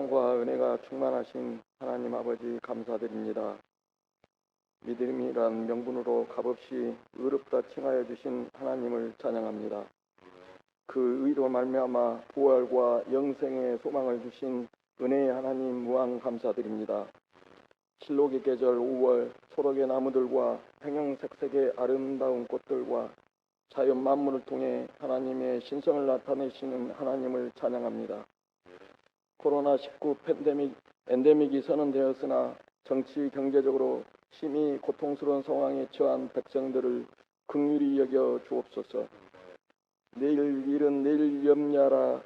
사랑과 은혜가 충만하신 하나님 아버지 감사드립니다. 믿음이란 명분으로 값없이 의롭다 칭하여 주신 하나님을 찬양합니다. 그 의로 말미암아 부활과 영생의 소망을 주신 은혜의 하나님 무한 감사드립니다. 실록의 계절 5월 초록의 나무들과 형형색색의 아름다운 꽃들과 자연 만물을 통해 하나님의 신성을 나타내시는 하나님을 찬양합니다. 코로나19 엔데믹이 선언되었으나 정치 경제적으로 심히 고통스러운 상황에 처한 백성들을 긍휼히 여겨 주옵소서. 내일 일은 내일 염려하라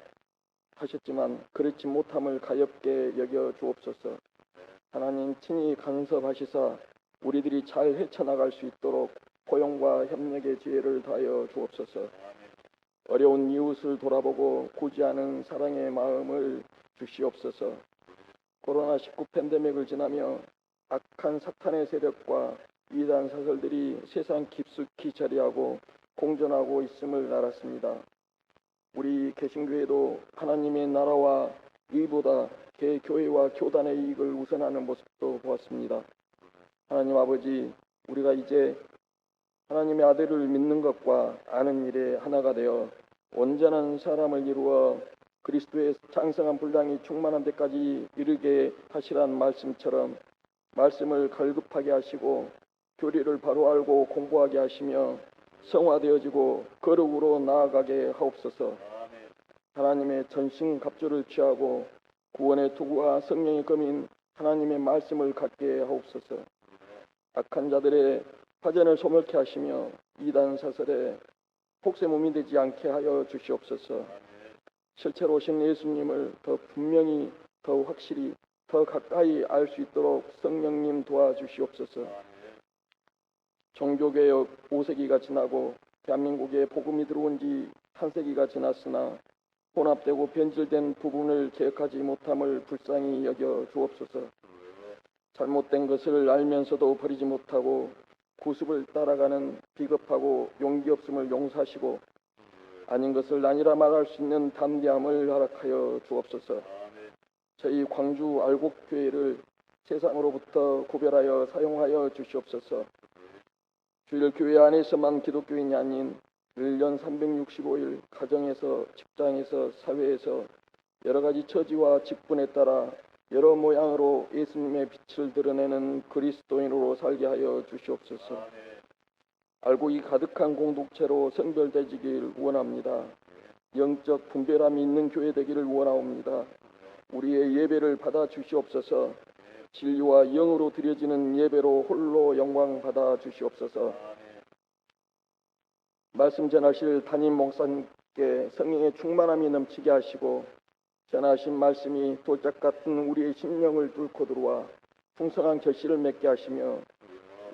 하셨지만 그렇지 못함을 가엾게 여겨 주옵소서. 하나님 친히 간섭하시사 우리들이 잘 헤쳐나갈 수 있도록 포용과 협력의 지혜를 다하여 주옵소서. 어려운 이웃을 돌아보고 구제하는 사랑의 마음을 주시옵소서. 코로나19 팬데믹을 지나며 악한 사탄의 세력과 이단 사설들이 세상 깊숙이 자리하고 공존하고 있음을 알았습니다. 우리 개신교회도 하나님의 나라와 의보다 개교회와 교단의 이익을 우선하는 모습도 보았습니다. 하나님 아버지, 우리가 이제 하나님의 아들을 믿는 것과 아는 일에 하나가 되어 온전한 사람을 이루어 그리스도의 장성한 분량이 충만한 데까지 이르게 하시란 말씀처럼 말씀을 갈급하게 하시고 교리를 바로 알고 공부하게 하시며 성화되어지고 거룩으로 나아가게 하옵소서. 하나님의 전신갑주를 취하고 구원의 투구와 성령의 검인 하나님의 말씀을 갖게 하옵소서. 악한 자들의 화전을 소멸케 하시며 이단 사설에 폭세몸이 되지 않게 하여 주시옵소서. 실제로 오신 예수님을 더 분명히, 더 확실히, 더 가까이 알 수 있도록 성령님 도와주시옵소서. 종교개혁 5세기가 지나고 대한민국에 복음이 들어온 지 1세기가 지났으나 혼합되고 변질된 부분을 개혁하지 못함을 불쌍히 여겨 주옵소서. 잘못된 것을 알면서도 버리지 못하고 구습을 따라가는 비겁하고 용기 없음을 용서하시고 아닌 것을 아니라 말할 수 있는 담대함을 허락하여 주옵소서. 저희 광주 알곡교회를 세상으로부터 구별하여 사용하여 주시옵소서. 주일 교회 안에서만 기독교인이 아닌 1년 365일 가정에서, 직장에서, 사회에서 여러 가지 처지와 직분에 따라 여러 모양으로 예수님의 빛을 드러내는 그리스도인으로 살게 하여 주시옵소서. 알곡이 가득한 공동체로 성별되지길 원합니다. 영적 분별함이 있는 교회 되기를 원하옵니다. 우리의 예배를 받아 주시옵소서. 진리와 영으로 드려지는 예배로 홀로 영광 받아 주시옵소서. 말씀 전하실 담임 목사님께 성령의 충만함이 넘치게 하시고 전하신 말씀이 돌짝 같은 우리의 심령을 뚫고 들어와 풍성한 결실을 맺게 하시며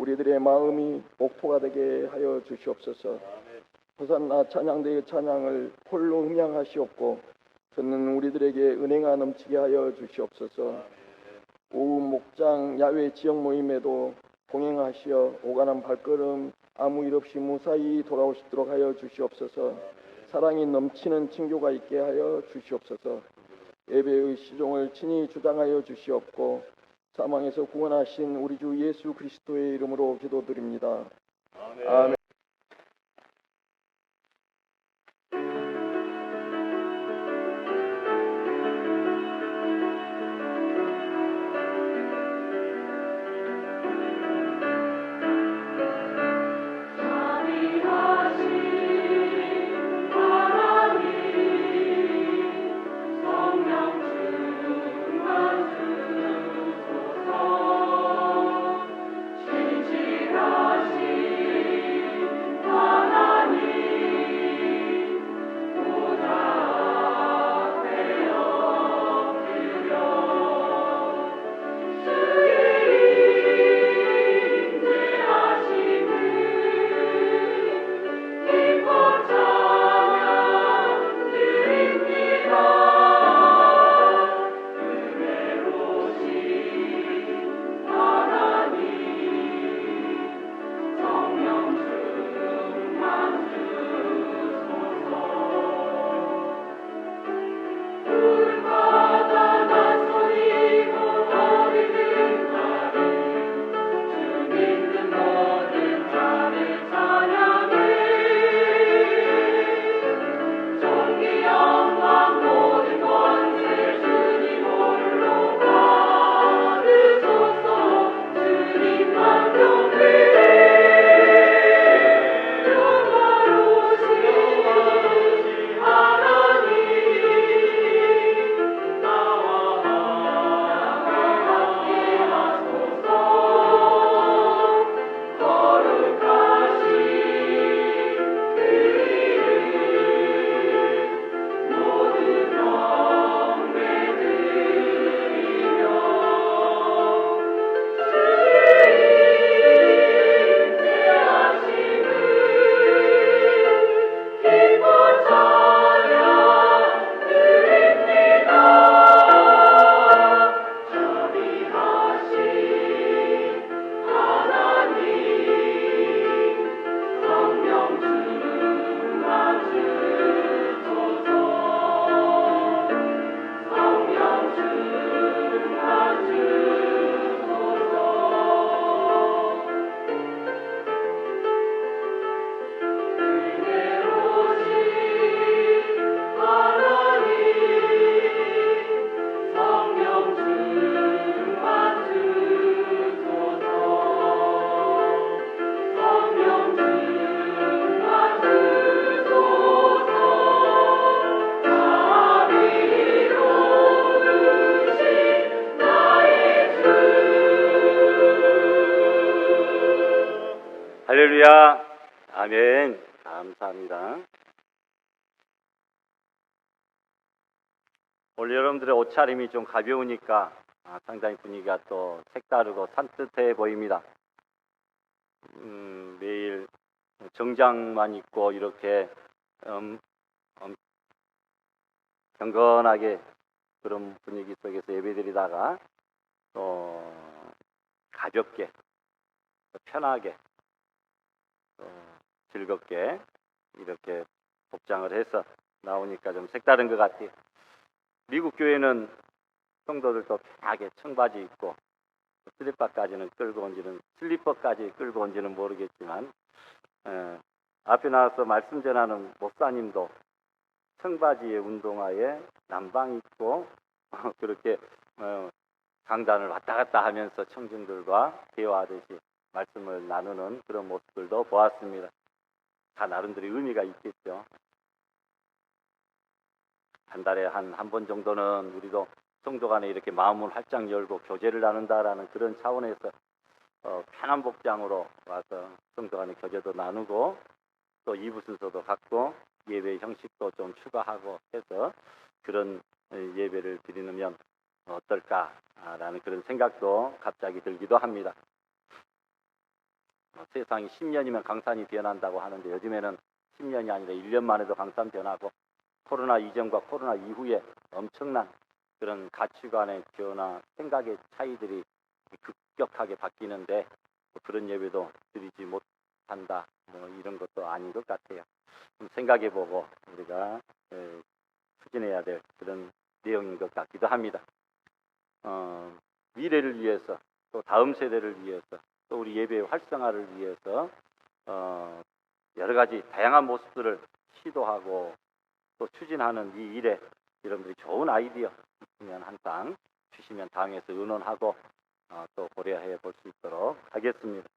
우리들의 마음이 옥토가 되게 하여 주시옵소서. 호산나 찬양대의 찬양을 홀로 음향하시옵고 듣는 우리들에게 은혜가 넘치게 하여 주시옵소서. 오후 목장 야외 지역 모임에도 동행하시어 오가는 발걸음 아무 일 없이 무사히 돌아오시도록 하여 주시옵소서. 사랑이 넘치는 친교가 있게 하여 주시옵소서. 예배의 시종을 친히 주장하여 주시옵고 사망에서 구원하신 우리 주 예수 그리스도의 이름으로 기도드립니다. 아멘. 할렐루야. 아멘. 감사합니다. 오늘 여러분들의 옷차림이 좀 가벼우니까 상당히 분위기가 또 색다르고 산뜻해 보입니다. 매일 정장만 입고 이렇게 경건하게 그런 분위기 속에서 예배드리다가 또 가볍게 또 편하게 또 즐겁게 이렇게 복장을 해서 나오니까 좀 색다른 것 같아요. 미국 교회는 성도들도 편하게 청바지 입고 슬리퍼까지 끌고 온지는 모르겠지만 앞에 나와서 말씀 전하는 목사님도 청바지에 운동화에 남방 입고 그렇게 강단을 왔다 갔다 하면서 청중들과 대화하듯이 말씀을 나누는 그런 모습들도 보았습니다. 다 나름대로 의미가 있겠죠. 한 달에 한 번 정도는 우리도 성도 간에 이렇게 마음을 활짝 열고 교제를 나눈다라는 그런 차원에서 편한 복장으로 와서 성도 간에 교제도 나누고 또 2부 순서도 갖고 예배 형식도 좀 추가하고 해서 그런 예배를 드리면 어떨까라는 그런 생각도 갑자기 들기도 합니다. 세상이 10년이면 강산이 변한다고 하는데 요즘에는 10년이 아니라 1년 만에도 강산 변하고 코로나 이전과 코로나 이후에 엄청난 그런 가치관의 변화, 생각의 차이들이 급격하게 바뀌는데 그런 예배도 드리지 못한다. 이런 것도 아닌 것 같아요. 좀 생각해보고 우리가 추진해야 될 그런 내용인 것 같기도 합니다. 미래를 위해서 또 다음 세대를 위해서 또 우리 예배의 활성화를 위해서 여러 가지 다양한 모습들을 시도하고 또 추진하는 이 일에 여러분들이 좋은 아이디어 있으면 항상 주시면 당에서 의논하고 또 고려해 볼 수 있도록 하겠습니다.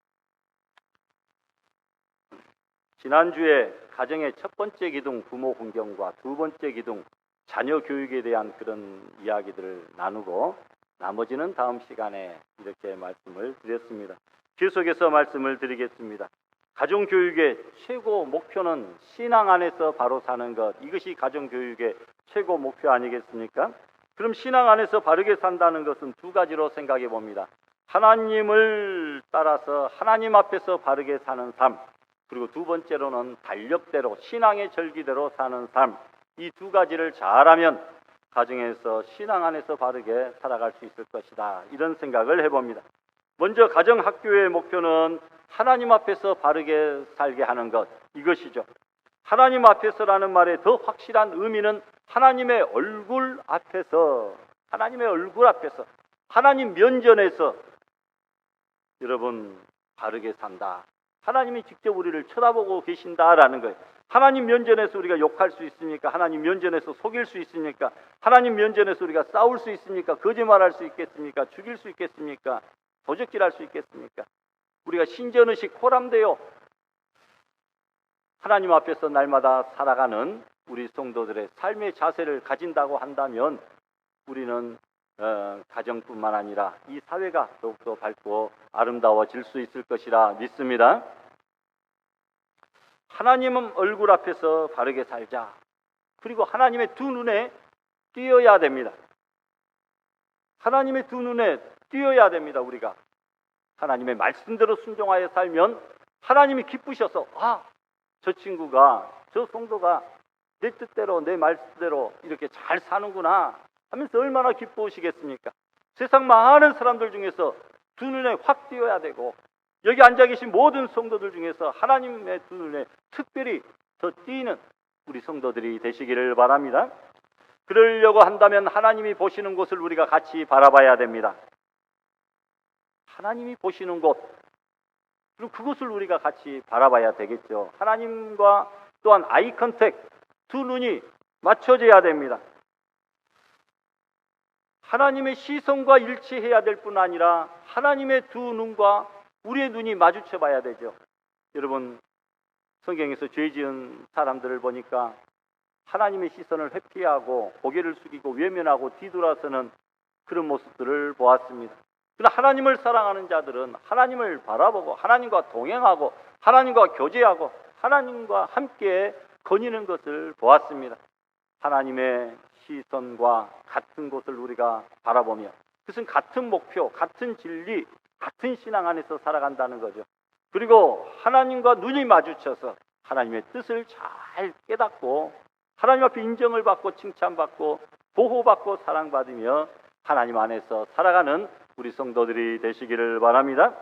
지난주에 가정의 첫 번째 기둥 부모 훈경과 두 번째 기둥 자녀 교육에 대한 그런 이야기들을 나누고 나머지는 다음 시간에 이렇게 말씀을 드렸습니다. 계속해서 말씀을 드리겠습니다. 가정교육의 최고 목표는 신앙 안에서 바로 사는 것, 이것이 가정교육의 최고 목표 아니겠습니까? 그럼 신앙 안에서 바르게 산다는 것은 두 가지로 생각해 봅니다. 하나님을 따라서 하나님 앞에서 바르게 사는 삶, 그리고 두 번째로는 달력대로 신앙의 절기대로 사는 삶, 이 두 가지를 잘하면 가정에서 신앙 안에서 바르게 살아갈 수 있을 것이다, 이런 생각을 해봅니다. 먼저 가정학교의 목표는 하나님 앞에서 바르게 살게 하는 것, 이것이죠. 하나님 앞에서라는 말의 더 확실한 의미는 하나님의 얼굴 앞에서, 하나님 면전에서 여러분 바르게 산다. 하나님이 직접 우리를 쳐다보고 계신다라는 거예요. 하나님 면전에서 우리가 욕할 수 있습니까? 하나님 면전에서 속일 수 있습니까? 하나님 면전에서 우리가 싸울 수 있습니까? 거짓말할 수 있겠습니까? 죽일 수 있겠습니까? 도적질할 수 있겠습니까? 우리가 신전의식 호람되어 하나님 앞에서 날마다 살아가는 우리 성도들의 삶의 자세를 가진다고 한다면 우리는 가정뿐만 아니라 이 사회가 더욱더 밝고 아름다워질 수 있을 것이라 믿습니다. 하나님 얼굴 앞에서 바르게 살자. 그리고 하나님의 두 눈에 띄어야 됩니다. 하나님의 두 눈에 띄어야 됩니다. 우리가 하나님의 말씀대로 순종하여 살면 하나님이 기쁘셔서 저 친구가, 저 성도가 내 뜻대로 내 말씀대로 이렇게 잘 사는구나 하면서 얼마나 기뻐하시겠습니까? 세상 많은 사람들 중에서 두 눈에 확 띄어야 되고 여기 앉아 계신 모든 성도들 중에서 하나님의 두 눈에 특별히 더 띄는 우리 성도들이 되시기를 바랍니다. 그러려고 한다면 하나님이 보시는 곳을 우리가 같이 바라봐야 됩니다. 하나님이 보시는 곳, 그리고 그것을 우리가 같이 바라봐야 되겠죠. 하나님과 또한 아이 컨택, 두 눈이 맞춰져야 됩니다. 하나님의 시선과 일치해야 될 뿐 아니라 하나님의 두 눈과 우리의 눈이 마주쳐 봐야 되죠. 여러분, 성경에서 죄 지은 사람들을 보니까 하나님의 시선을 회피하고 고개를 숙이고 외면하고 뒤돌아서는 그런 모습들을 보았습니다. 그러나 하나님을 사랑하는 자들은 하나님을 바라보고 하나님과 동행하고 하나님과 교제하고 하나님과 함께 거니는 것을 보았습니다. 하나님의 시선과 같은 곳을 우리가 바라보며 그것은 같은 목표, 같은 진리, 같은 신앙 안에서 살아간다는 거죠. 그리고 하나님과 눈이 마주쳐서 하나님의 뜻을 잘 깨닫고 하나님 앞에 인정을 받고 칭찬받고 보호받고 사랑받으며 하나님 안에서 살아가는 우리 성도들이 되시기를 바랍니다.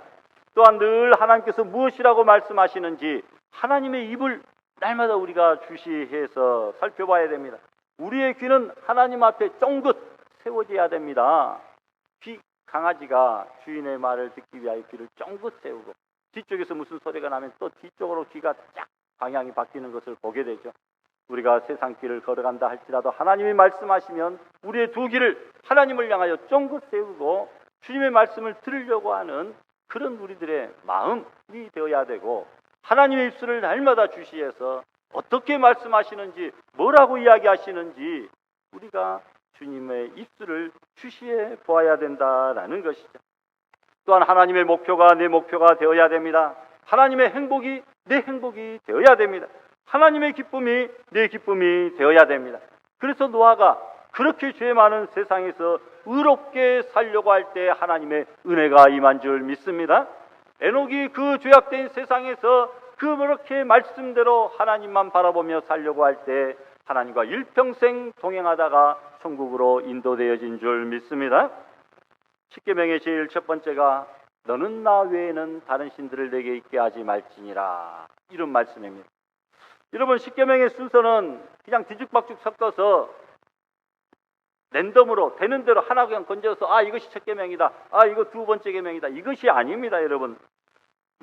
또한 늘 하나님께서 무엇이라고 말씀하시는지 하나님의 입을 날마다 우리가 주시해서 살펴봐야 됩니다. 우리의 귀는 하나님 앞에 쫑긋 세워져야 됩니다. 강아지가 주인의 말을 듣기 위하여 귀를 쫑긋 세우고 뒤쪽에서 무슨 소리가 나면 또 뒤쪽으로 귀가 쫙 방향이 바뀌는 것을 보게 되죠. 우리가 세상 길을 걸어간다 할지라도 하나님이 말씀하시면 우리의 두 귀를 하나님을 향하여 쫑긋 세우고 주님의 말씀을 들으려고 하는 그런 우리들의 마음이 되어야 되고 하나님의 입술을 날마다 주시해서 어떻게 말씀하시는지 뭐라고 이야기하시는지 우리가 주님의 입술을 주시해 보아야 된다라는 것이죠. 또한 하나님의 목표가 내 목표가 되어야 됩니다. 하나님의 행복이 내 행복이 되어야 됩니다. 하나님의 기쁨이 내 기쁨이 되어야 됩니다. 그래서 노아가 그렇게 죄 많은 세상에서 의롭게 살려고 할 때 하나님의 은혜가 임한 줄 믿습니다. 에녹이 그 죄악된 세상에서 그렇게 말씀대로 하나님만 바라보며 살려고 할 때 하나님과 일평생 동행하다가 천국으로 인도되어진 줄 믿습니다. 십계명의 제일 첫 번째가 너는 나 외에는 다른 신들을 내게 있게 하지 말지니라, 이런 말씀입니다. 여러분, 십계명의 순서는 그냥 뒤죽박죽 섞어서 랜덤으로 되는 대로 하나 그냥 건져서 이것이 첫 계명이다, 이거 두 번째 계명이다, 이것이 아닙니다. 여러분,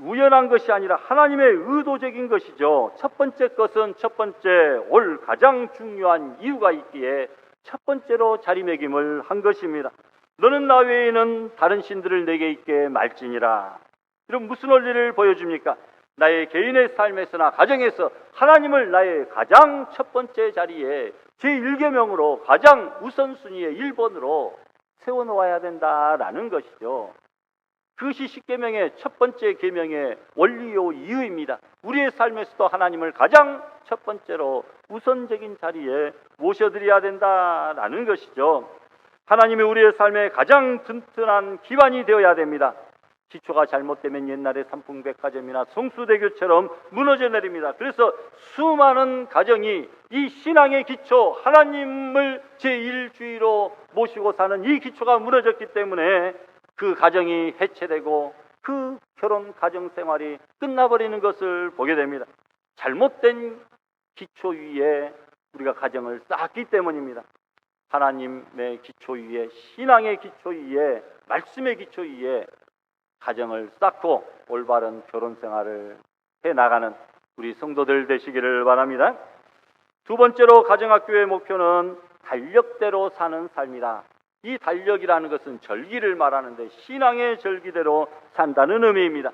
우연한 것이 아니라 하나님의 의도적인 것이죠. 첫 번째 것은 첫 번째 올 가장 중요한 이유가 있기에 첫 번째로 자리매김을 한 것입니다. 너는 나 외에는 다른 신들을 내게 있게 말지니라. 이런 무슨 원리를 보여줍니까? 나의 개인의 삶에서나 가정에서 하나님을 나의 가장 첫 번째 자리에 제1계명으로 가장 우선순위의 1번으로 세워놓아야 된다라는 것이죠. 그것이 십계명의 첫 번째 계명의 원리요 이유입니다. 우리의 삶에서도 하나님을 가장 첫 번째로 우선적인 자리에 모셔드려야 된다라는 것이죠. 하나님이 우리의 삶의 가장 튼튼한 기반이 되어야 됩니다. 기초가 잘못되면 옛날의 삼풍백화점이나 성수대교처럼 무너져 내립니다. 그래서 수많은 가정이 이 신앙의 기초, 하나님을 제1주의로 모시고 사는 이 기초가 무너졌기 때문에 그 가정이 해체되고 그 결혼 가정 생활이 끝나버리는 것을 보게 됩니다. 잘못된 기초 위에 우리가 가정을 쌓았기 때문입니다. 하나님의 기초 위에, 신앙의 기초 위에, 말씀의 기초 위에 가정을 쌓고 올바른 결혼 생활을 해나가는 우리 성도들 되시기를 바랍니다. 두 번째로 가정학교의 목표는 달력대로 사는 삶이다. 이 달력이라는 것은 절기를 말하는데 신앙의 절기대로 산다는 의미입니다.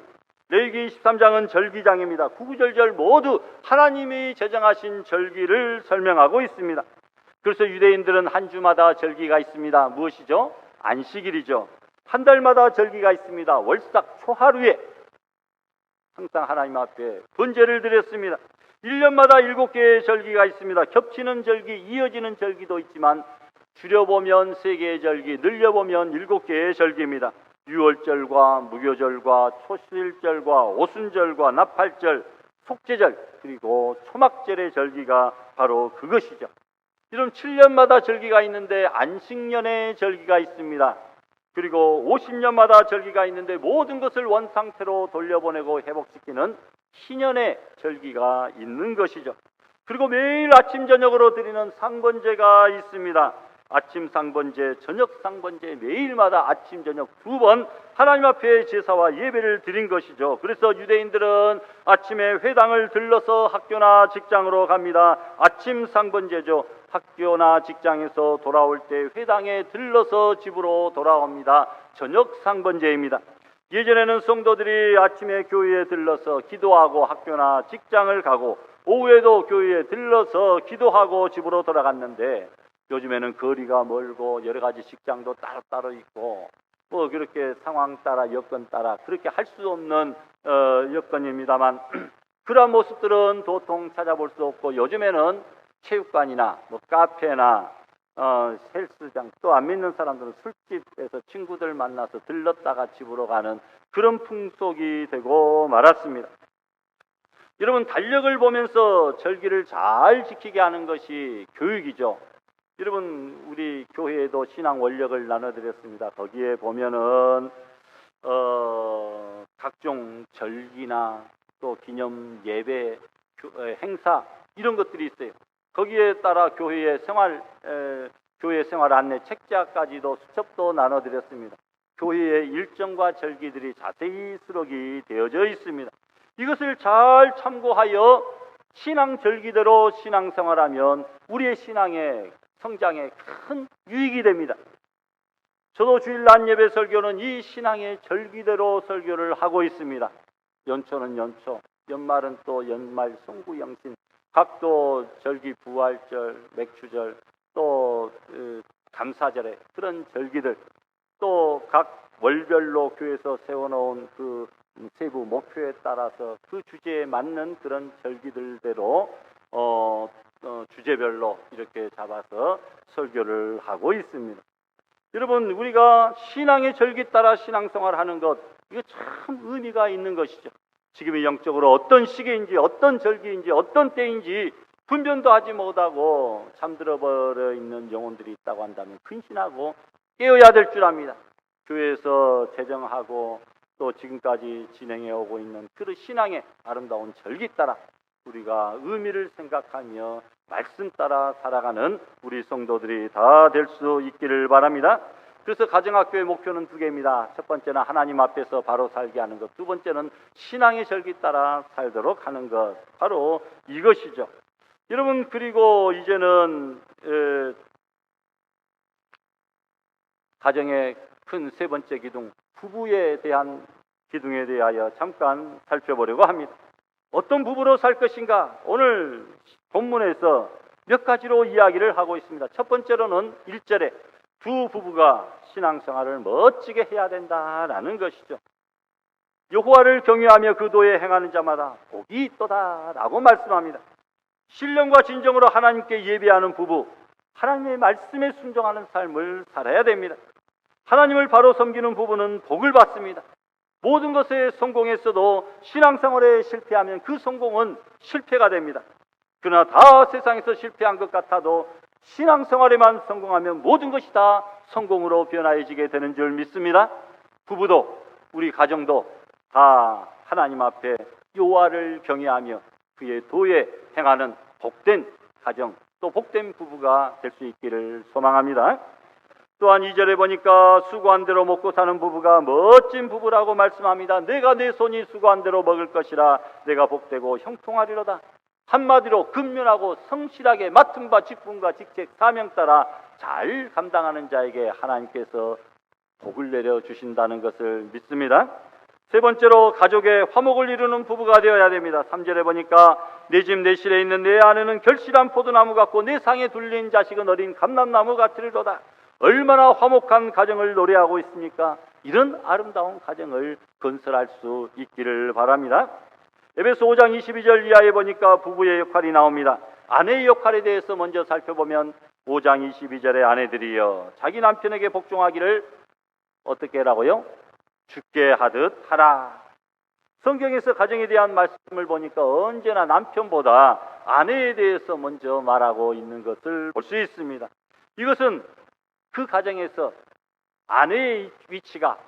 레위기 23장은 절기장입니다. 구구절절 모두 하나님이 제정하신 절기를 설명하고 있습니다. 그래서 유대인들은 한 주마다 절기가 있습니다. 무엇이죠? 안식일이죠. 한 달마다 절기가 있습니다. 월삭 초하루에 항상 하나님 앞에 번제를 드렸습니다. 1년마다 7개의 절기가 있습니다. 겹치는 절기, 이어지는 절기도 있지만 줄여보면 3개의 절기, 늘려보면 7개의 절기입니다. 유월절과 무교절과 초실절과 오순절과 나팔절, 속죄절, 그리고 초막절의 절기가 바로 그것이죠. 이런 7년마다 절기가 있는데 안식년의 절기가 있습니다. 그리고 50년마다 절기가 있는데 모든 것을 원상태로 돌려보내고 회복시키는 희년의 절기가 있는 것이죠. 그리고 매일 아침 저녁으로 드리는 상번제가 있습니다. 아침 상번제, 저녁 상번제, 매일마다 아침 저녁 2번 하나님 앞에 제사와 예배를 드린 것이죠. 그래서 유대인들은 아침에 회당을 들러서 학교나 직장으로 갑니다. 아침 상번제죠. 학교나 직장에서 돌아올 때 회당에 들러서 집으로 돌아옵니다. 저녁 상번제입니다. 예전에는 성도들이 아침에 교회에 들러서 기도하고 학교나 직장을 가고 오후에도 교회에 들러서 기도하고 집으로 돌아갔는데 요즘에는 거리가 멀고 여러 가지 직장도 따로따로 있고 뭐 그렇게 상황 따라 여건 따라 그렇게 할 수 없는 여건입니다만 그러한 모습들은 도통 찾아볼 수 없고 요즘에는 체육관이나 뭐 카페나 헬스장 또 안 믿는 사람들은 술집에서 친구들 만나서 들렀다가 집으로 가는 그런 풍속이 되고 말았습니다. 여러분 달력을 보면서 절기를 잘 지키게 하는 것이 교육이죠. 여러분 우리 교회에도 신앙 원력을 나눠드렸습니다. 거기에 보면은 각종 절기나 또 기념 예배 행사 이런 것들이 있어요. 거기에 따라 교회 생활 안내 책자까지도 수첩도 나눠드렸습니다. 교회의 일정과 절기들이 자세히 수록이 되어져 있습니다. 이것을 잘 참고하여 신앙 절기대로 신앙생활하면 우리의 신앙의 성장에 큰 유익이 됩니다. 저도 주일 낮 예배 설교는 이 신앙의 절기대로 설교를 하고 있습니다. 연초는 연초, 연말은 또 연말 송구영신, 각도 절기 부활절, 맥주절, 또 감사절에 그런 절기들, 또 각 월별로 교회에서 세워놓은 그 세부 목표에 따라서 그 주제에 맞는 그런 절기들대로 주제별로 이렇게 잡아서 설교를 하고 있습니다. 여러분 우리가 신앙의 절기 따라 신앙생활하는 것 이거 참 의미가 있는 것이죠. 지금이 영적으로 어떤 시기인지 어떤 절기인지 어떤 때인지 분별도 하지 못하고 잠들어 버려 있는 영혼들이 있다고 한다면 근신하고 깨어야 될 줄 압니다. 교회에서 제정하고 또 지금까지 진행해 오고 있는 그 신앙의 아름다운 절기 따라 우리가 의미를 생각하며 말씀 따라 살아가는 우리 성도들이 다 될 수 있기를 바랍니다. 그래서 가정학교의 목표는 두 개입니다. 첫 번째는 하나님 앞에서 바로 살게 하는 것, 두 번째는 신앙의 절기 따라 살도록 하는 것, 바로 이것이죠. 여러분 그리고 이제는 가정의 큰 세 번째 기둥, 부부에 대한 기둥에 대하여 잠깐 살펴보려고 합니다. 어떤 부부로 살 것인가? 오늘 본문에서 몇 가지로 이야기를 하고 있습니다. 첫 번째로는 1절에 두 부부가 신앙생활을 멋지게 해야 된다라는 것이죠. 여호와를 경외하며 그 도에 행하는 자마다 복이 있도다라고 말씀합니다. 신령과 진정으로 하나님께 예배하는 부부, 하나님의 말씀에 순종하는 삶을 살아야 됩니다. 하나님을 바로 섬기는 부부는 복을 받습니다. 모든 것에 성공했어도 신앙생활에 실패하면 그 성공은 실패가 됩니다. 그러나 다 세상에서 실패한 것 같아도 신앙생활에만 성공하면 모든 것이 다 성공으로 변화해지게 되는 줄 믿습니다. 부부도 우리 가정도 다 하나님 앞에 여호와를 경외하며 그의 도에 행하는 복된 가정 또 복된 부부가 될 수 있기를 소망합니다. 또한 2절에 보니까 수고한 대로 먹고 사는 부부가 멋진 부부라고 말씀합니다. 내가 내 손이 수고한 대로 먹을 것이라 내가 복되고 형통하리로다. 한마디로 근면하고 성실하게 맡은 바 직분과 직책 사명 따라 잘 감당하는 자에게 하나님께서 복을 내려 주신다는 것을 믿습니다. 세 번째로 가족의 화목을 이루는 부부가 되어야 됩니다. 3절에 보니까 내 집 내 실에 있는 내 아내는 결실한 포도나무 같고 내 상에 둘린 자식은 어린 감람나무 같으리로다. 얼마나 화목한 가정을 노래하고 있습니까? 이런 아름다운 가정을 건설할 수 있기를 바랍니다. 에베소 5장 22절 이하에 보니까 부부의 역할이 나옵니다. 아내의 역할에 대해서 먼저 살펴보면 5장 22절에 아내들이여 자기 남편에게 복종하기를 어떻게 하라고요? 죽게 하듯 하라. 성경에서 가정에 대한 말씀을 보니까 언제나 남편보다 아내에 대해서 먼저 말하고 있는 것을 볼 수 있습니다. 이것은 그 가정에서 아내의 위치가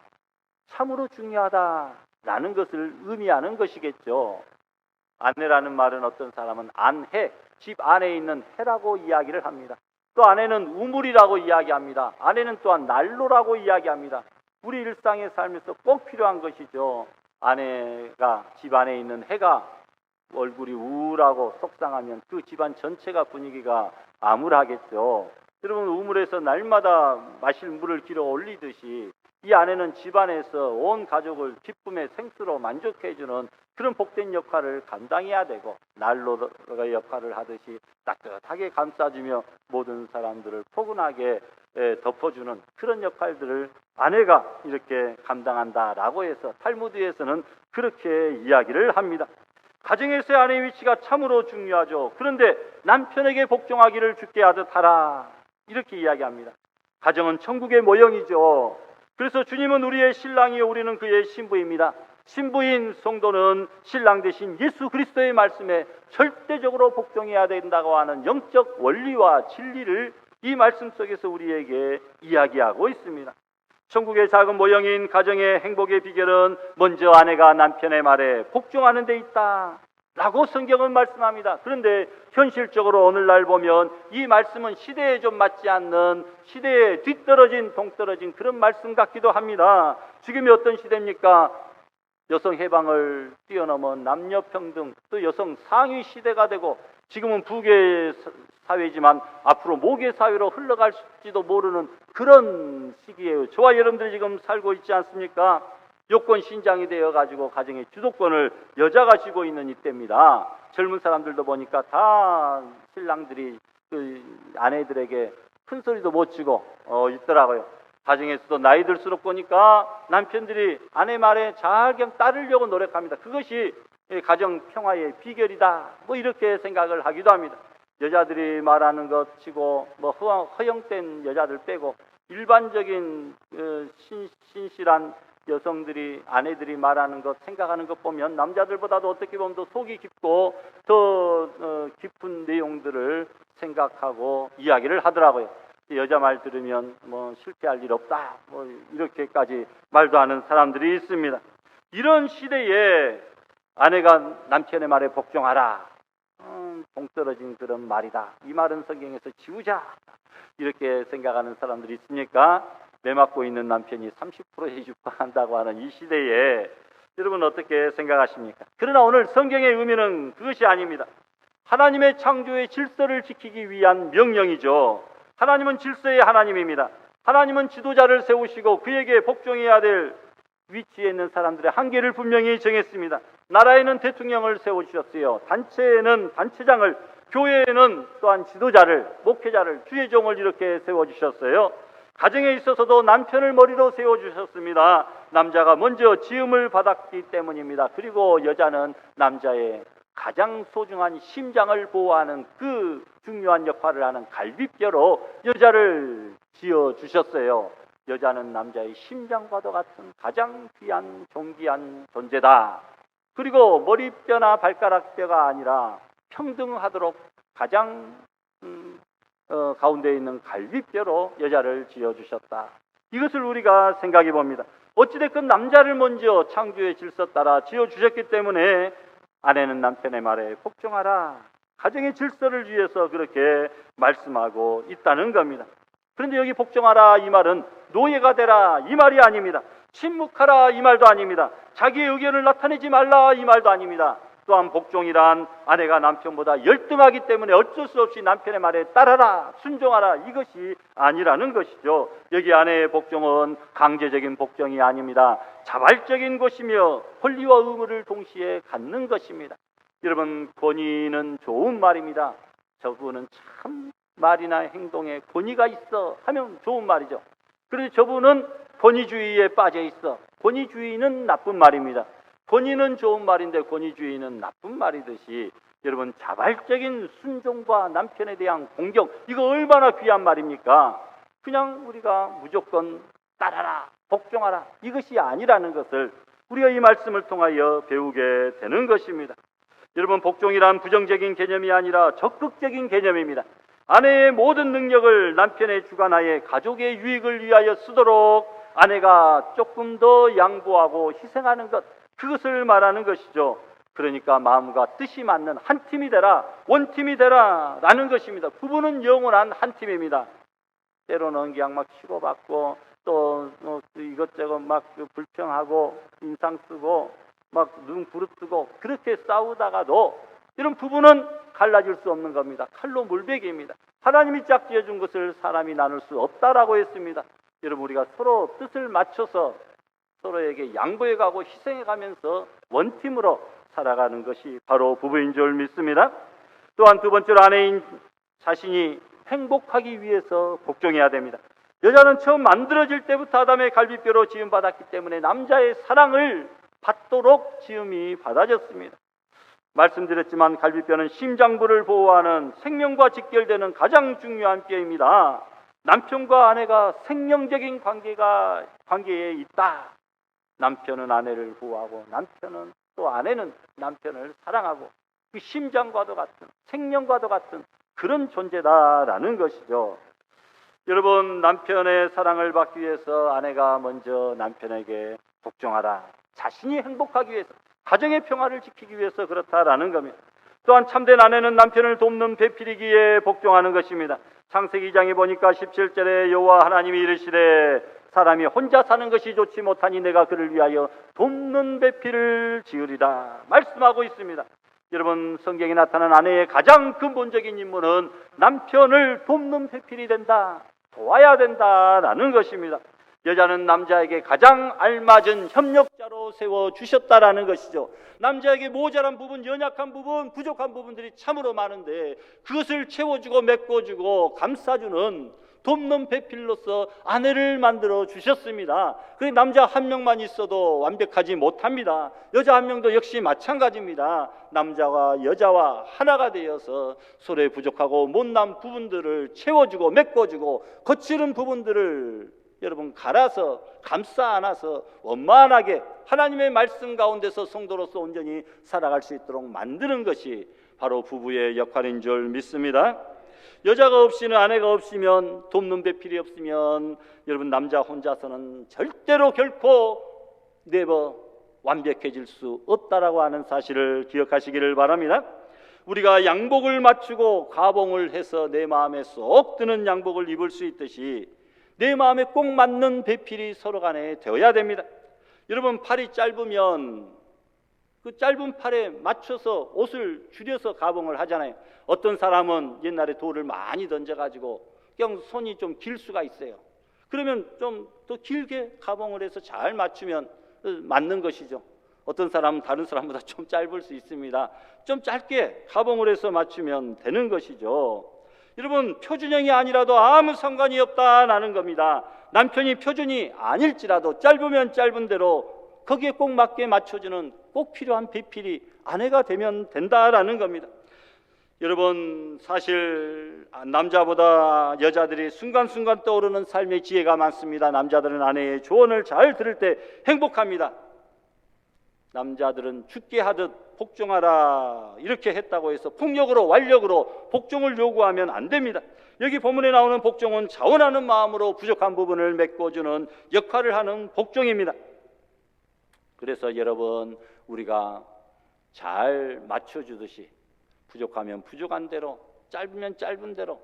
참으로 중요하다라는 것을 의미하는 것이겠죠. 아내라는 말은 어떤 사람은 안해, 집 안에 있는 해라고 이야기를 합니다. 또 아내는 우물이라고 이야기합니다. 아내는 또한 난로라고 이야기합니다. 우리 일상의 삶에서 꼭 필요한 것이죠. 아내가 집 안에 있는 해가 얼굴이 우울하고 속상하면 그 집안 전체가 분위기가 암울하겠죠. 여러분 우물에서 날마다 마실 물을 길어 올리듯이 이 아내는 집안에서 온 가족을 기쁨의 생수로 만족해주는 그런 복된 역할을 감당해야 되고 난로의 역할을 하듯이 따뜻하게 감싸주며 모든 사람들을 포근하게 덮어주는 그런 역할들을 아내가 이렇게 감당한다라고 해서 탈무드에서는 그렇게 이야기를 합니다. 가정에서의 아내의 위치가 참으로 중요하죠. 그런데 남편에게 복종하기를 주께 하듯 하라, 이렇게 이야기합니다. 가정은 천국의 모형이죠. 그래서 주님은 우리의 신랑이요 우리는 그의 신부입니다. 신부인 성도는 신랑 대신 예수 그리스도의 말씀에 절대적으로 복종해야 된다고 하는 영적 원리와 진리를 이 말씀 속에서 우리에게 이야기하고 있습니다. 천국의 작은 모형인 가정의 행복의 비결은 먼저 아내가 남편의 말에 복종하는 데 있다 라고 성경은 말씀합니다. 그런데 현실적으로 오늘날 보면 이 말씀은 시대에 좀 맞지 않는, 시대에 뒤떨어진 동떨어진 그런 말씀 같기도 합니다. 지금이 어떤 시대입니까? 여성 해방을 뛰어넘은 남녀평등, 또 여성 상위 시대가 되고, 지금은 부계 사회지만 앞으로 모계 사회로 흘러갈지도 모르는 그런 시기예요. 저와 여러분들이 지금 살고 있지 않습니까? 요건 신장이 되어가지고 가정의 주도권을 여자가 쥐고 있는 이때입니다. 젊은 사람들도 보니까 다 신랑들이 그 아내들에게 큰 소리도 못 치고 있더라고요. 가정에서도 나이 들수록 보니까 남편들이 아내 말에 잘 그냥 따르려고 노력합니다. 그것이 가정 평화의 비결이다, 뭐 이렇게 생각을 하기도 합니다. 여자들이 말하는 것 치고 뭐 허영된 여자들 빼고 일반적인 신실한 여성들이, 아내들이 말하는 것, 생각하는 것 보면 남자들보다도 어떻게 보면 더 속이 깊고 더 깊은 내용들을 생각하고 이야기를 하더라고요. 여자 말 들으면 뭐 실패할 일 없다, 뭐 이렇게까지 말도 하는 사람들이 있습니다. 이런 시대에 아내가 남편의 말에 복종하라, 동떨어진 그런 말이다, 이 말은 성경에서 지우자, 이렇게 생각하는 사람들이 있습니까? 매 맞고 있는 남편이 30%에 육박한다고 하는 이 시대에 여러분 어떻게 생각하십니까? 그러나 오늘 성경의 의미는 그것이 아닙니다. 하나님의 창조의 질서를 지키기 위한 명령이죠. 하나님은 질서의 하나님입니다. 하나님은 지도자를 세우시고 그에게 복종해야 될 위치에 있는 사람들의 한계를 분명히 정했습니다. 나라에는 대통령을 세워주셨어요. 단체에는 단체장을, 교회에는 또한 지도자를, 목회자를, 주의 종을 이렇게 세워주셨어요. 가정에 있어서도 남편을 머리로 세워주셨습니다. 남자가 먼저 지음을 받았기 때문입니다. 그리고 여자는 남자의 가장 소중한 심장을 보호하는 그 중요한 역할을 하는 갈비뼈로 여자를 지어주셨어요. 여자는 남자의 심장과도 같은 가장 귀한 존귀한 존재다. 그리고 머리뼈나 발가락뼈가 아니라 평등하도록 가장 가운데 있는 갈비뼈로 여자를 지어주셨다. 이것을 우리가 생각해 봅니다. 어찌됐건 남자를 먼저 창조의 질서 따라 지어주셨기 때문에 아내는 남편의 말에 복종하라, 가정의 질서를 위해서 그렇게 말씀하고 있다는 겁니다. 그런데 여기 복종하라 이 말은 노예가 되라 이 말이 아닙니다. 침묵하라 이 말도 아닙니다. 자기의 의견을 나타내지 말라 이 말도 아닙니다. 또한 복종이란 아내가 남편보다 열등하기 때문에 어쩔 수 없이 남편의 말에 따라라, 순종하라, 이것이 아니라는 것이죠. 여기 아내의 복종은 강제적인 복종이 아닙니다. 자발적인 것이며 권리와 의무를 동시에 갖는 것입니다. 여러분, 권위는 좋은 말입니다. 저분은 참 말이나 행동에 권위가 있어 하면 좋은 말이죠. 그런데 저분은 권위주의에 빠져 있어. 권위주의는 나쁜 말입니다. 권위는 좋은 말인데 권위주의는 나쁜 말이듯이 여러분, 자발적인 순종과 남편에 대한 공경, 이거 얼마나 귀한 말입니까? 그냥 우리가 무조건 따라라, 복종하라, 이것이 아니라는 것을 우리가 이 말씀을 통하여 배우게 되는 것입니다. 여러분, 복종이란 부정적인 개념이 아니라 적극적인 개념입니다. 아내의 모든 능력을 남편의 주관하에 가족의 유익을 위하여 쓰도록 아내가 조금 더 양보하고 희생하는 것, 그것을 말하는 것이죠. 그러니까 마음과 뜻이 맞는 한 팀이 되라, 원팀이 되라 라는 것입니다. 부부는 영원한 한 팀입니다. 때로는 그냥 막 치고받고 또 이것저것 막 불평하고 인상 쓰고 막 눈 부릅뜨고 그렇게 싸우다가도 이런 부부는 갈라질 수 없는 겁니다. 칼로 물베기입니다. 하나님이 짝지어준 것을 사람이 나눌 수 없다라고 했습니다. 여러분, 우리가 서로 뜻을 맞춰서 서로에게 양보해가고 희생해가면서 원팀으로 살아가는 것이 바로 부부인 줄 믿습니다. 또한 두 번째로 아내인 자신이 행복하기 위해서 복종해야 됩니다. 여자는 처음 만들어질 때부터 아담의 갈비뼈로 지음받았기 때문에 남자의 사랑을 받도록 지음이 받아졌습니다. 말씀드렸지만 갈비뼈는 심장부를 보호하는 생명과 직결되는 가장 중요한 뼈입니다. 남편과 아내가 생명적인 관계에 있다. 남편은 아내를 보호하고 남편은 또 아내는 남편을 사랑하고 그 심장과도 같은 생명과도 같은 그런 존재다라는 것이죠. 여러분, 남편의 사랑을 받기 위해서 아내가 먼저 남편에게 복종하라. 자신이 행복하기 위해서, 가정의 평화를 지키기 위해서 그렇다라는 겁니다. 또한 참된 아내는 남편을 돕는 배필이기에 복종하는 것입니다. 창세기 2장에 보니까 17절에 여호와 하나님이 이르시되 사람이 혼자 사는 것이 좋지 못하니 내가 그를 위하여 돕는 배필을 지으리라 말씀하고 있습니다. 여러분, 성경에 나타난 아내의 가장 근본적인 임무는 남편을 돕는 배필이 된다, 도와야 된다라는 것입니다. 여자는 남자에게 가장 알맞은 협력자로 세워주셨다라는 것이죠. 남자에게 모자란 부분, 연약한 부분, 부족한 부분들이 참으로 많은데 그것을 채워주고 메꿔주고 감싸주는 돕는 배필로서 아내를 만들어 주셨습니다. 그런데 남자 한 명만 있어도 완벽하지 못합니다. 여자 한 명도 역시 마찬가지입니다. 남자와 여자와 하나가 되어서 서로의 부족하고 못난 부분들을 채워주고 메꿔주고 거칠은 부분들을 여러분 갈아서 감싸 안아서 원만하게 하나님의 말씀 가운데서 성도로서 온전히 살아갈 수 있도록 만드는 것이 바로 부부의 역할인 줄 믿습니다. 여자가 없이는, 아내가 없으면, 돕는 배필이 없으면 여러분 남자 혼자서는 절대로 결코 네버 완벽해질 수 없다라고 하는 사실을 기억하시기를 바랍니다. 우리가 양복을 맞추고 가봉을 해서 내 마음에 쏙 드는 양복을 입을 수 있듯이 내 마음에 꼭 맞는 배필이 서로 간에 되어야 됩니다. 여러분, 팔이 짧으면 그 짧은 팔에 맞춰서 옷을 줄여서 가봉을 하잖아요. 어떤 사람은 옛날에 돌을 많이 던져가지고 그냥 손이 좀 길 수가 있어요. 그러면 좀 더 길게 가봉을 해서 잘 맞추면 맞는 것이죠. 어떤 사람은 다른 사람보다 좀 짧을 수 있습니다. 좀 짧게 가봉을 해서 맞추면 되는 것이죠. 여러분, 표준형이 아니라도 아무 상관이 없다라는 겁니다. 남편이 표준이 아닐지라도 짧으면 짧은 대로 거기에 꼭 맞게 맞춰주는 꼭 필요한 배필이 아내가 되면 된다라는 겁니다. 여러분, 사실 남자보다 여자들이 순간순간 떠오르는 삶의 지혜가 많습니다. 남자들은 아내의 조언을 잘 들을 때 행복합니다. 남자들은 죽게 하듯 복종하라 이렇게 했다고 해서 폭력으로 완력으로 복종을 요구하면 안 됩니다. 여기 본문에 나오는 복종은 자원하는 마음으로 부족한 부분을 메꿔주는 역할을 하는 복종입니다. 그래서 여러분, 우리가 잘 맞춰주듯이 부족하면 부족한 대로, 짧으면 짧은 대로,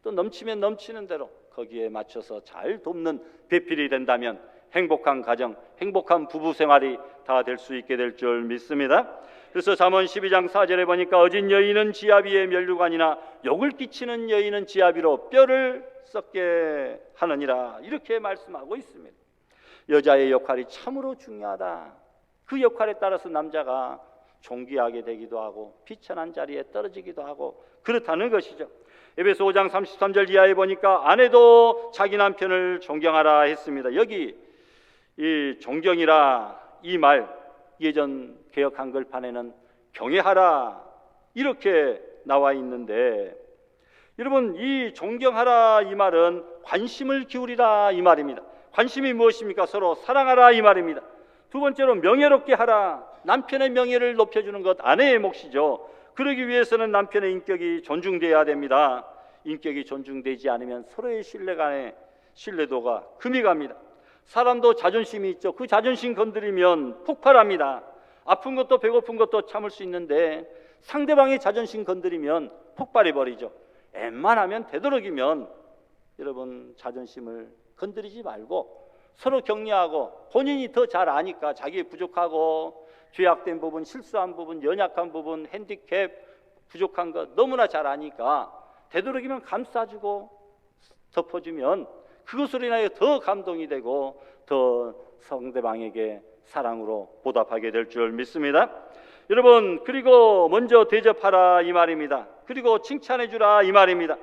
또 넘치면 넘치는 대로 거기에 맞춰서 잘 돕는 배필이 된다면 행복한 가정, 행복한 부부 생활이 다 될 수 있게 될 줄 믿습니다. 그래서 잠언 12장 4절에 보니까 어진 여인은 지아비의 면류관이나 욕을 끼치는 여인은 지아비로 뼈를 썩게 하느니라 이렇게 말씀하고 있습니다. 여자의 역할이 참으로 중요하다. 그 역할에 따라서 남자가 존귀하게 되기도 하고 비천한 자리에 떨어지기도 하고 그렇다는 것이죠. 에베소 5장 33절 이하에 보니까 아내도 자기 남편을 존경하라 했습니다. 여기 이 존경이라 이 말 예전 개역 한글판에는 경외하라 이렇게 나와 있는데, 여러분, 이 존경하라 이 말은 관심을 기울이라 이 말입니다. 관심이 무엇입니까? 서로 사랑하라 이 말입니다. 두 번째로 명예롭게 하라. 남편의 명예를 높여주는 것 아내의 몫이죠. 그러기 위해서는 남편의 인격이 존중돼야 됩니다. 인격이 존중되지 않으면 서로의 신뢰 간의 신뢰도가 금이 갑니다. 사람도 자존심이 있죠. 그 자존심 건드리면 폭발합니다. 아픈 것도 배고픈 것도 참을 수 있는데 상대방의 자존심 건드리면 폭발해버리죠. 웬만하면 되도록이면 여러분 자존심을 건드리지 말고 서로 격려하고, 본인이 더 잘 아니까 자기의 부족하고 죄악된 부분, 실수한 부분, 연약한 부분, 핸디캡, 부족한 것 너무나 잘 아니까 되도록이면 감싸주고 덮어주면 그것으로 인하여 더 감동이 되고 더 상대방에게 사랑으로 보답하게 될 줄 믿습니다. 여러분, 그리고 먼저 대접하라 이 말입니다. 그리고 칭찬해 주라 이 말입니다.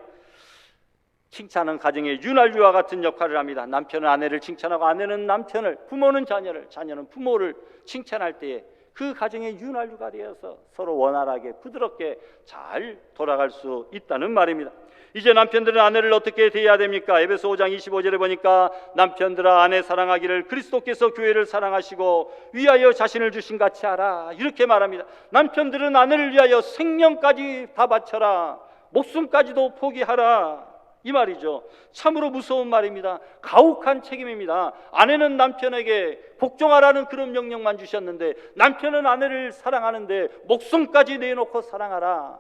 칭찬은 가정의 윤활유와 같은 역할을 합니다. 남편은 아내를 칭찬하고 아내는 남편을, 부모는 자녀를, 자녀는 부모를 칭찬할 때에 그 가정의 윤활유가 되어서 서로 원활하게 부드럽게 잘 돌아갈 수 있다는 말입니다. 이제 남편들은 아내를 어떻게 대해야 됩니까? 에베소 5장 25절에 보니까 남편들아 아내 사랑하기를 그리스도께서 교회를 사랑하시고 위하여 자신을 주신 같이 하라, 이렇게 말합니다. 남편들은 아내를 위하여 생명까지 다 바쳐라, 목숨까지도 포기하라, 이 말이죠. 참으로 무서운 말입니다. 가혹한 책임입니다. 아내는 남편에게 복종하라는 그런 명령만 주셨는데 남편은 아내를 사랑하는데 목숨까지 내놓고 사랑하라.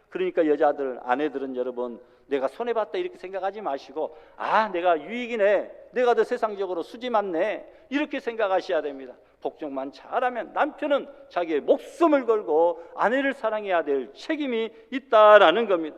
그러니까 여자들, 아내들은 여러분, 내가 손해봤다 이렇게 생각하지 마시고, 아, 내가 유익이네, 내가 더 세상적으로 수지 많네, 이렇게 생각하셔야 됩니다. 복종만 잘하면 남편은 자기의 목숨을 걸고 아내를 사랑해야 될 책임이 있다라는 겁니다.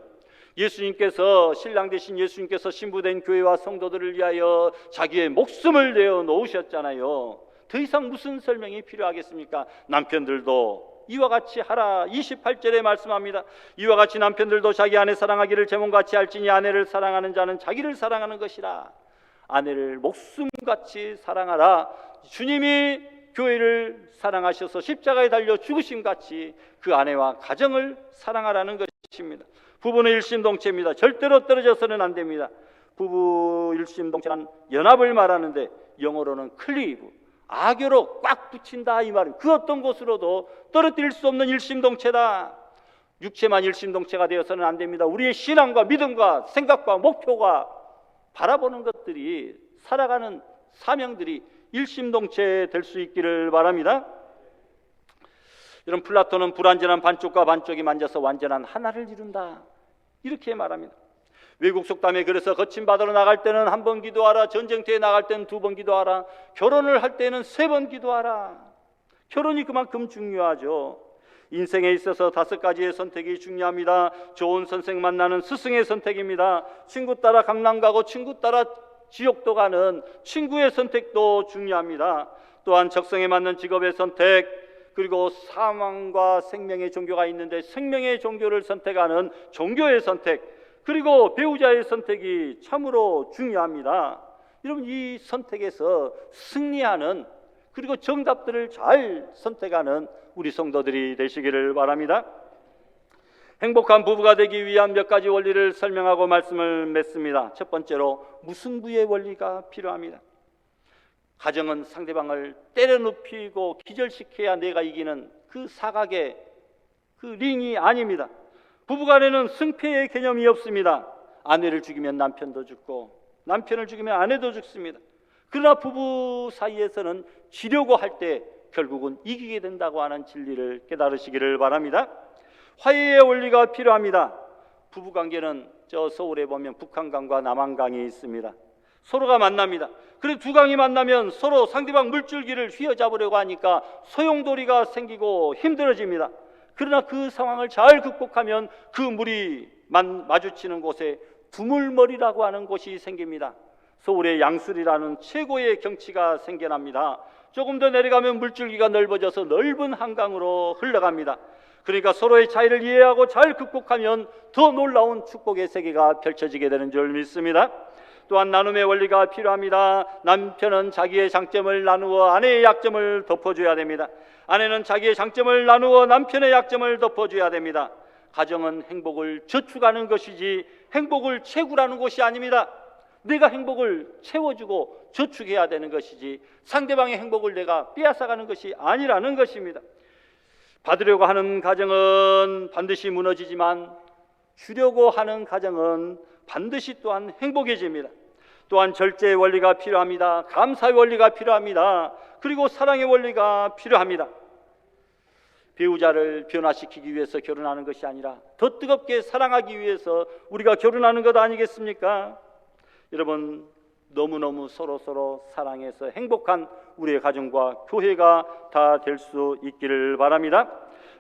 예수님께서, 신랑 되신 예수님께서 신부된 교회와 성도들을 위하여 자기의 목숨을 내어 놓으셨잖아요. 더 이상 무슨 설명이 필요하겠습니까? 남편들도 이와 같이 하라. 28절에 말씀합니다. 이와 같이 남편들도 자기 아내 사랑하기를 제 몸같이 할지니 아내를 사랑하는 자는 자기를 사랑하는 것이라. 아내를 목숨같이 사랑하라. 주님이 교회를 사랑하셔서 십자가에 달려 죽으심같이 그 아내와 가정을 사랑하라는 것입니다. 부부는 일심동체입니다. 절대로 떨어져서는 안 됩니다. 부부 일심동체란 연합을 말하는데 영어로는 클리브, 악교로 꽉 붙인다, 이 말은 그 어떤 곳으로도 떨어뜨릴 수 없는 일심동체다. 육체만 일심동체가 되어서는 안 됩니다. 우리의 신앙과 믿음과 생각과 목표가 바라보는 것들이, 살아가는 사명들이 일심동체 될 수 있기를 바랍니다. 이런 플라톤은 불완전한 반쪽과 반쪽이 만져서 완전한 하나를 이룬다, 이렇게 말합니다. 외국 속담에 그래서 거친 바다로 나갈 때는 한 번 기도하라, 전쟁터에 나갈 때는 2번 기도하라, 결혼을 할 때는 3번 기도하라. 결혼이 그만큼 중요하죠. 인생에 있어서 5가지의 선택이 중요합니다. 좋은 선생 만나는 스승의 선택입니다. 친구 따라 강남 가고 친구 따라 지옥도 가는 친구의 선택도 중요합니다. 또한 적성에 맞는 직업의 선택, 그리고 사망과 생명의 종교가 있는데 생명의 종교를 선택하는 종교의 선택, 그리고 배우자의 선택이 참으로 중요합니다. 여러분, 이 선택에서 승리하는, 그리고 정답들을 잘 선택하는 우리 성도들이 되시기를 바랍니다. 행복한 부부가 되기 위한 몇 가지 원리를 설명하고 말씀을 맺습니다. 첫 번째로 무승부의 원리가 필요합니다. 가정은 상대방을 때려눕히고 기절시켜야 내가 이기는 그 사각의 그 링이 아닙니다. 부부간에는 승패의 개념이 없습니다. 아내를 죽이면 남편도 죽고 남편을 죽이면 아내도 죽습니다. 그러나 부부 사이에서는 지려고 할 때 결국은 이기게 된다고 하는 진리를 깨달으시기를 바랍니다. 화해의 원리가 필요합니다. 부부관계는 저 서울에 보면 북한강과 남한강이 있습니다. 서로가 만납니다. 그리고 두 강이 만나면 서로 상대방 물줄기를 휘어잡으려고 하니까 소용돌이가 생기고 힘들어집니다. 그러나 그 상황을 잘 극복하면 그 물이 마주치는 곳에 두물머리라고 하는 곳이 생깁니다. 서울의 양수리라는 최고의 경치가 생겨납니다. 조금 더 내려가면 물줄기가 넓어져서 넓은 한강으로 흘러갑니다. 그러니까 서로의 차이를 이해하고 잘 극복하면 더 놀라운 축복의 세계가 펼쳐지게 되는 줄 믿습니다. 또한 나눔의 원리가 필요합니다. 남편은 자기의 장점을 나누어 아내의 약점을 덮어줘야 됩니다. 아내는 자기의 장점을 나누어 남편의 약점을 덮어줘야 됩니다. 가정은 행복을 저축하는 것이지 행복을 채굴하는 것이 아닙니다. 내가 행복을 채워주고 저축해야 되는 것이지 상대방의 행복을 내가 빼앗아가는 것이 아니라는 것입니다. 받으려고 하는 가정은 반드시 무너지지만 주려고 하는 가정은 반드시 또한 행복해집니다. 또한 절제의 원리가 필요합니다. 감사의 원리가 필요합니다. 그리고 사랑의 원리가 필요합니다. 배우자를 변화시키기 위해서 결혼하는 것이 아니라 더 뜨겁게 사랑하기 위해서 우리가 결혼하는 것 아니겠습니까? 여러분, 너무너무 서로 사랑해서 행복한 우리의 가정과 교회가 다 될 수 있기를 바랍니다.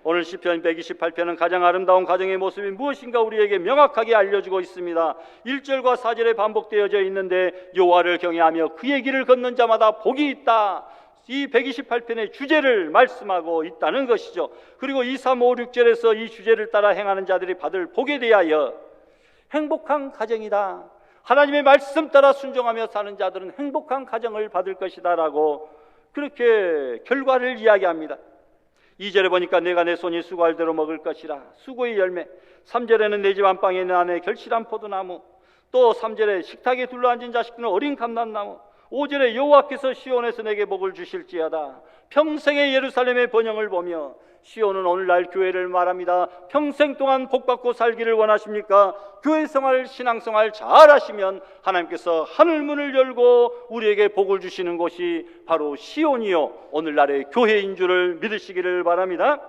오늘 시편 128편은 가장 아름다운 가정의 모습이 무엇인가 우리에게 명확하게 알려주고 있습니다. 1절과 4절에 반복되어져 있는데 여호와를 경외하며 그의 길을 걷는 자마다 복이 있다. 이 128편의 주제를 말씀하고 있다는 것이죠. 그리고 2, 3, 5, 6절에서 이 주제를 따라 행하는 자들이 받을 복에 대하여 행복한 가정이다. 하나님의 말씀 따라 순종하며 사는 자들은 행복한 가정을 받을 것이다 라고 그렇게 결과를 이야기합니다. 2절에 보니까 내가 내 손이 수고할 대로 먹을 것이라 수고의 열매, 3절에는 내 집 안방에 있는 안에 결실한 포도나무, 또 3절에 식탁에 둘러앉은 자식들은 어린 감람나무, 5절에 여호와께서 시온에서 내게 복을 주실지어다. 평생의 예루살렘의 번영을 보며 시온은 오늘날 교회를 말합니다. 평생 동안 복받고 살기를 원하십니까? 교회 생활, 신앙생활 잘하시면 하나님께서 하늘문을 열고 우리에게 복을 주시는 곳이 바로 시온이요 오늘날의 교회인 줄을 믿으시기를 바랍니다.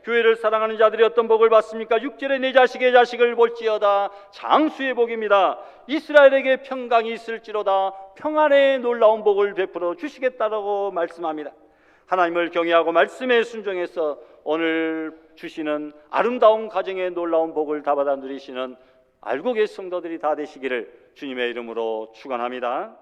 교회를 사랑하는 자들이 어떤 복을 받습니까? 6절에 내 자식의 자식을 볼지어다. 장수의 복입니다. 이스라엘에게 평강이 있을지로다. 평안의 놀라운 복을 베풀어 주시겠다라고 말씀합니다. 하나님을 경외하고 말씀에 순종해서 오늘 주시는 아름다운 가정의 놀라운 복을 다 받아 누리시는 알곡의 성도들이 다 되시기를 주님의 이름으로 축원합니다.